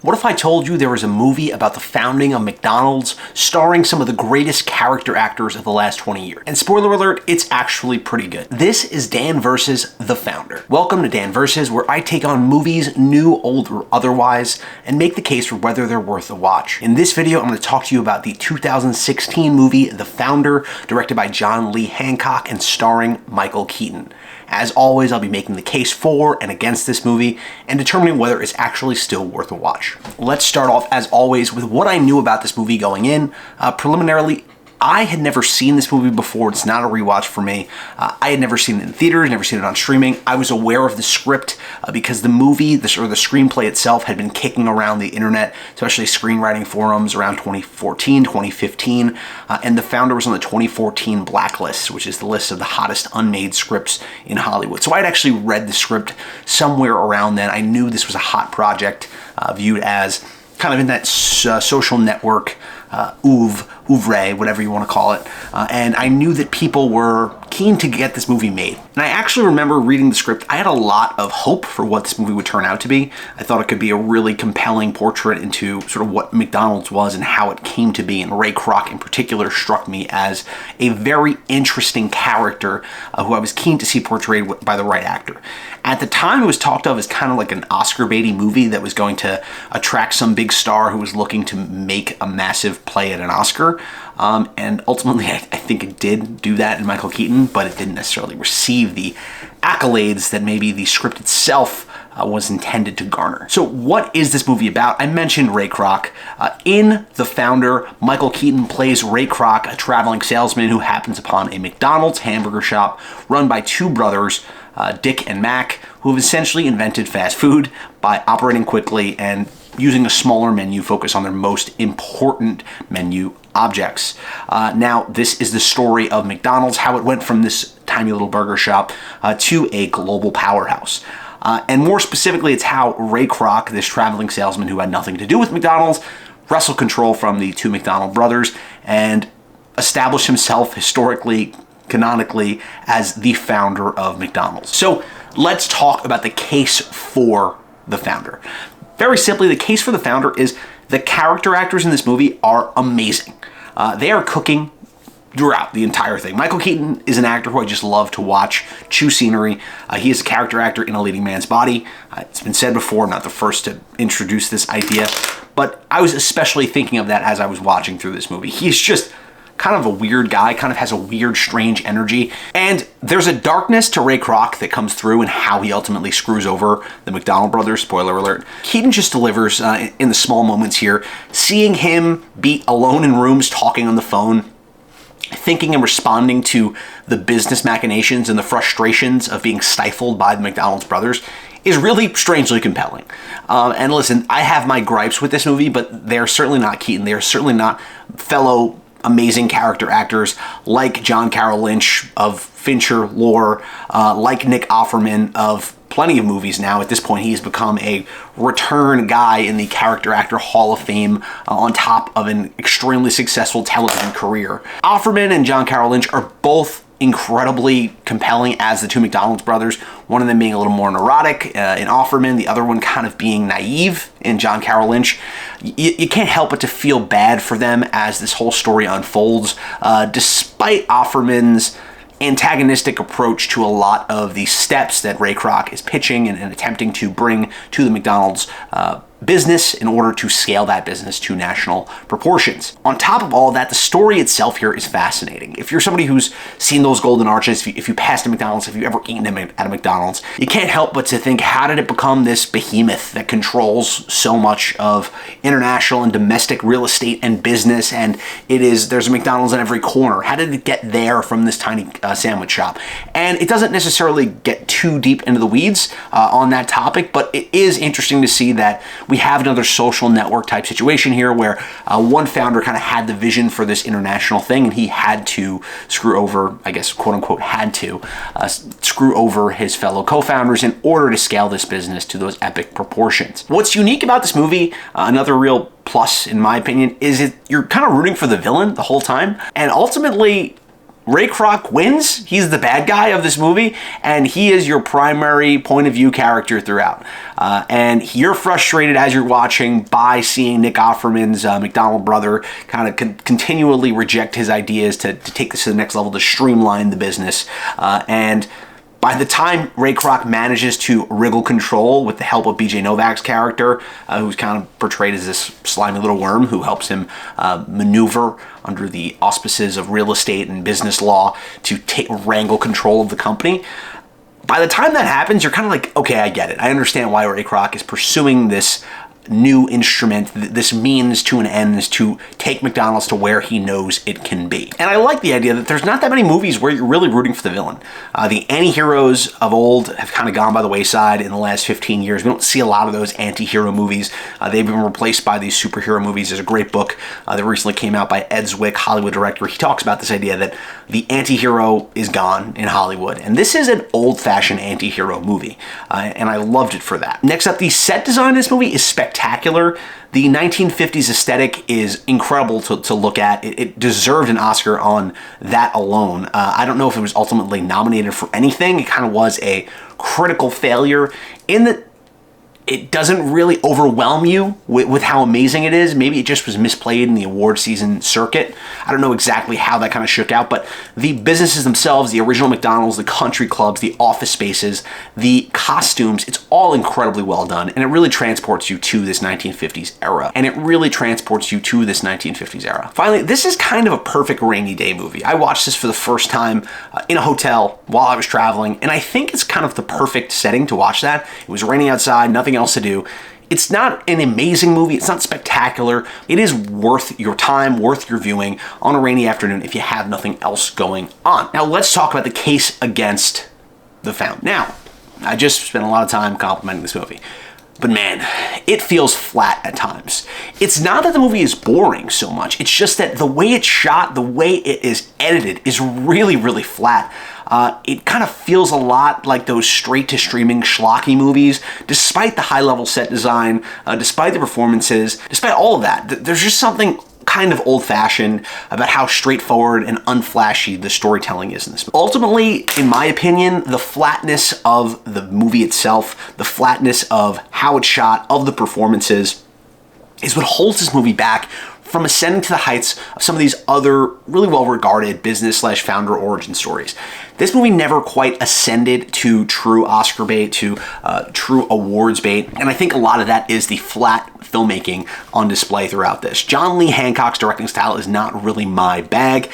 What if I told you there was a movie about the founding of McDonald's starring some of the greatest character actors of the last 20 years? And spoiler alert, it's actually pretty good. This is Dan vs. The Founder. Welcome to Dan vs., where I take on movies, new, old, or otherwise, and make the case for whether they're worth a watch. In this video, I'm going to talk to you about the 2016 movie The Founder, directed by John Lee Hancock and starring Michael Keaton. As always, I'll be making the case for and against this movie and determining whether it's actually still worth a watch. Let's start off, as always, with what I knew about this movie going in. Preliminarily, I had never seen this movie before. It's not a rewatch for me. I had never seen it in theaters, never seen it on streaming. I was aware of the script because the movie, the screenplay itself had been kicking around the internet, especially screenwriting forums around 2014, 2015, and The Founder was on the 2014 Blacklist, which is the list of the hottest unmade scripts in Hollywood. So I'd actually read the script somewhere around then. I knew this was a hot project, viewed as kind of in that social network, oeuvre, whatever you want to call it. And I knew that people were keen to get this movie made. And I actually remember reading the script. I had a lot of hope for what this movie would turn out to be. I thought it could be a really compelling portrait into sort of what McDonald's was and how it came to be. And Ray Kroc in particular struck me as a very interesting character who I was keen to see portrayed by the right actor. At the time, it was talked of as kind of like an Oscar-baity movie that was going to attract some big star who was looking to make a massive play at an Oscar. And ultimately, I think it did do that in Michael Keaton, but it didn't necessarily receive the accolades that maybe the script itself was intended to garner. So what is this movie about? I mentioned Ray Kroc. In The Founder, Michael Keaton plays Ray Kroc, a traveling salesman who happens upon a McDonald's hamburger shop run by two brothers, Dick and Mac, who have essentially invented fast food by operating quickly and using a smaller menu focus on their most important menu objects. Now, this is the story of McDonald's, how it went from this tiny little burger shop to a global powerhouse. And more specifically, it's how Ray Kroc, this traveling salesman who had nothing to do with McDonald's, wrestled control from the two McDonald brothers and established himself historically, canonically, as the founder of McDonald's. So let's talk about the case for The Founder. Very simply, the case for The Founder is the character actors in this movie are amazing. They are cooking throughout the entire thing. Michael Keaton is an actor who I just love to watch chew scenery. He is a character actor in a leading man's body. It's been said before, I'm not the first to introduce this idea, but I was especially thinking of that as I was watching through this movie. He's just kind of a weird guy, kind of has a weird, strange energy. And there's a darkness to Ray Kroc that comes through in how he ultimately screws over the McDonald brothers, spoiler alert. Keaton just delivers in the small moments here. Seeing him be alone in rooms, talking on the phone, thinking and responding to the business machinations and the frustrations of being stifled by the McDonald's brothers is really strangely compelling. And listen, I have my gripes with this movie, but they're certainly not Keaton. They're certainly not fellow amazing character actors like John Carroll Lynch of Fincher lore, like Nick Offerman of plenty of movies now. At this point, he's become a return guy in the character actor Hall of Fame on top of an extremely successful television career. Offerman and John Carroll Lynch are both incredibly compelling as the two McDonald's brothers, one of them being a little more neurotic in Offerman, the other one kind of being naive in John Carroll Lynch. You can't help but to feel bad for them as this whole story unfolds, despite Offerman's antagonistic approach to a lot of the steps that Ray Kroc is pitching and attempting to bring to the McDonald's business in order to scale that business to national proportions. On top of all of that, the story itself here is fascinating. If you're somebody who's seen those golden arches, if you passed a McDonald's, if you've ever eaten at a McDonald's, you can't help but to think, how did it become this behemoth that controls so much of international and domestic real estate and business? And there's a McDonald's in every corner. How did it get there from this tiny sandwich shop? And it doesn't necessarily get too deep into the weeds on that topic, but it is interesting to see that we have another social network type situation here where one founder kind of had the vision for this international thing, and he had to screw over, I guess, quote unquote, had to screw over his fellow co-founders in order to scale this business to those epic proportions. What's unique about this movie, another real plus in my opinion, is you're kind of rooting for the villain the whole time, and ultimately Ray Kroc wins. He's the bad guy of this movie, and he is your primary point of view character throughout. And you're frustrated as you're watching by seeing Nick Offerman's McDonald brother kind of continually reject his ideas to take this to the next level, to streamline the business. And by the time Ray Kroc manages to wriggle control with the help of BJ Novak's character, who's kind of portrayed as this slimy little worm who helps him maneuver under the auspices of real estate and business law to wrangle control of the company. By the time that happens, you're kind of like, okay, I get it. I understand why Ray Kroc is pursuing this new instrument, this means to an end, is to take McDonald's to where he knows it can be. And I like the idea that there's not that many movies where you're really rooting for the villain. The anti-heroes of old have kind of gone by the wayside in the last 15 years. We don't see a lot of those anti-hero movies. They've been replaced by these superhero movies. There's a great book that recently came out by Ed Zwick, Hollywood director. He talks about this idea that the anti-hero is gone in Hollywood. And this is an old-fashioned anti-hero movie. And I loved it for that. Next up, the set design of this movie is spectacular. The 1950s aesthetic is incredible to look at. It deserved an Oscar on that alone. I don't know if it was ultimately nominated for anything. It kind of was a critical failure in that it doesn't really overwhelm you with how amazing it is. Maybe it just was misplayed in the award season circuit. I don't know exactly how that kind of shook out, but the businesses themselves, the original McDonald's, the country clubs, the office spaces, the costumes, it's all incredibly well done, and it really transports you to this 1950s era. Finally, this is kind of a perfect rainy day movie. I watched this for the first time in a hotel while I was traveling, and I think it's kind of the perfect setting to watch that. It was raining outside, nothing else to do. It's not an amazing movie. It's not spectacular. It is worth your time, worth your viewing on a rainy afternoon if you have nothing else going on. Now, let's talk about the case against The Found. Now, I just spent a lot of time complimenting this movie, but man, it feels flat at times. It's not that the movie is boring so much. It's just that the way it's shot, the way it is edited is really, really flat. It kind of feels a lot like those straight-to-streaming schlocky movies, despite the high-level set design, despite the performances, despite all of that. There's just something kind of old-fashioned about how straightforward and unflashy the storytelling is in this movie. Ultimately, in my opinion, the flatness of the movie itself, the flatness of how it's shot, of the performances, is what holds this movie back from ascending to the heights of some of these other really well-regarded business/founder origin stories. This movie never quite ascended to true Oscar bait, to true awards bait, and I think a lot of that is the flat filmmaking on display throughout this. John Lee Hancock's directing style is not really my bag.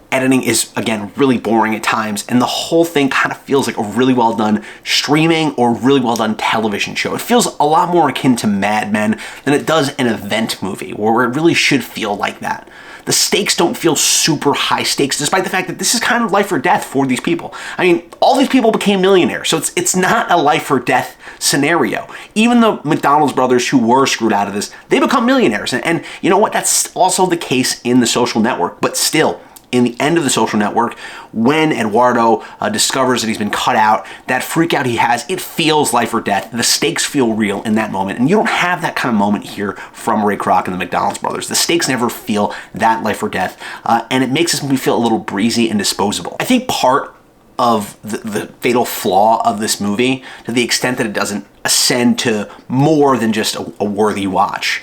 Editing is, again, really boring at times, and the whole thing kind of feels like a really well-done streaming or really well-done television show. It feels a lot more akin to Mad Men than it does an event movie, where it really should feel like that. The stakes don't feel super high stakes, despite the fact that this is kind of life or death for these people. I mean, all these people became millionaires, so it's not a life or death scenario. Even the McDonald's brothers who were screwed out of this, they become millionaires. And you know what? That's also the case in The Social Network, but still, in the end of The Social Network, when Eduardo discovers that he's been cut out, that freak out he has, it feels life or death. The stakes feel real in that moment, and you don't have that kind of moment here from Ray Kroc and the McDonald's brothers. The stakes never feel that life or death, and it makes this movie feel a little breezy and disposable. I think part of the fatal flaw of this movie, to the extent that it doesn't ascend to more than just a worthy watch,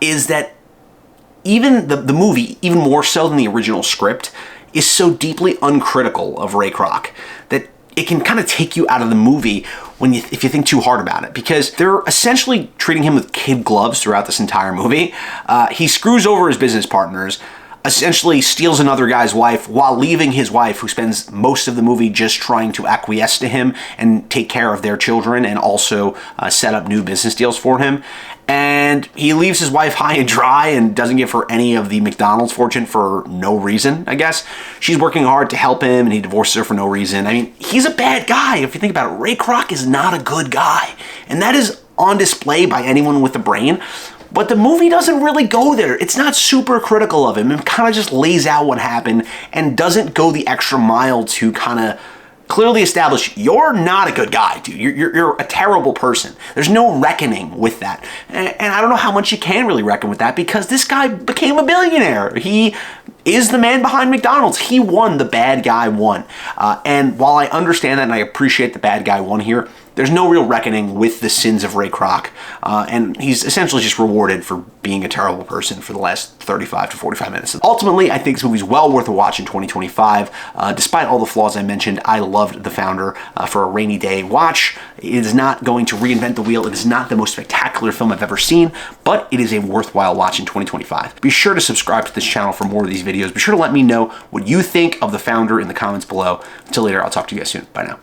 is that even the movie, even more so than the original script, is so deeply uncritical of Ray Kroc that it can kind of take you out of the movie if you think too hard about it, because they're essentially treating him with kid gloves throughout this entire movie. He screws over his business partners, essentially steals another guy's wife while leaving his wife, who spends most of the movie just trying to acquiesce to him and take care of their children and also set up new business deals for him. And he leaves his wife high and dry and doesn't give her any of the McDonald's fortune for no reason, I guess. She's working hard to help him, and he divorces her for no reason. I mean, he's a bad guy. If you think about it, Ray Kroc is not a good guy. And that is on display by anyone with a brain. But the movie doesn't really go there. It's not super critical of him. It kind of just lays out what happened and doesn't go the extra mile to kind of clearly establish you're not a good guy, dude. You're a terrible person. There's no reckoning with that. And I don't know how much you can really reckon with that, because this guy became a billionaire. He is the man behind McDonald's. He won. The bad guy won. And while I understand that and I appreciate the bad guy won here, there's no real reckoning with the sins of Ray Kroc, and he's essentially just rewarded for being a terrible person for the last 35 to 45 minutes. Ultimately, I think this movie's well worth a watch in 2025. Despite all the flaws I mentioned, I loved The Founder for a rainy day watch. It is not going to reinvent the wheel. It is not the most spectacular film I've ever seen, but it is a worthwhile watch in 2025. Be sure to subscribe to this channel for more of these videos. Be sure to let me know what you think of The Founder in the comments below. Until later, I'll talk to you guys soon. Bye now.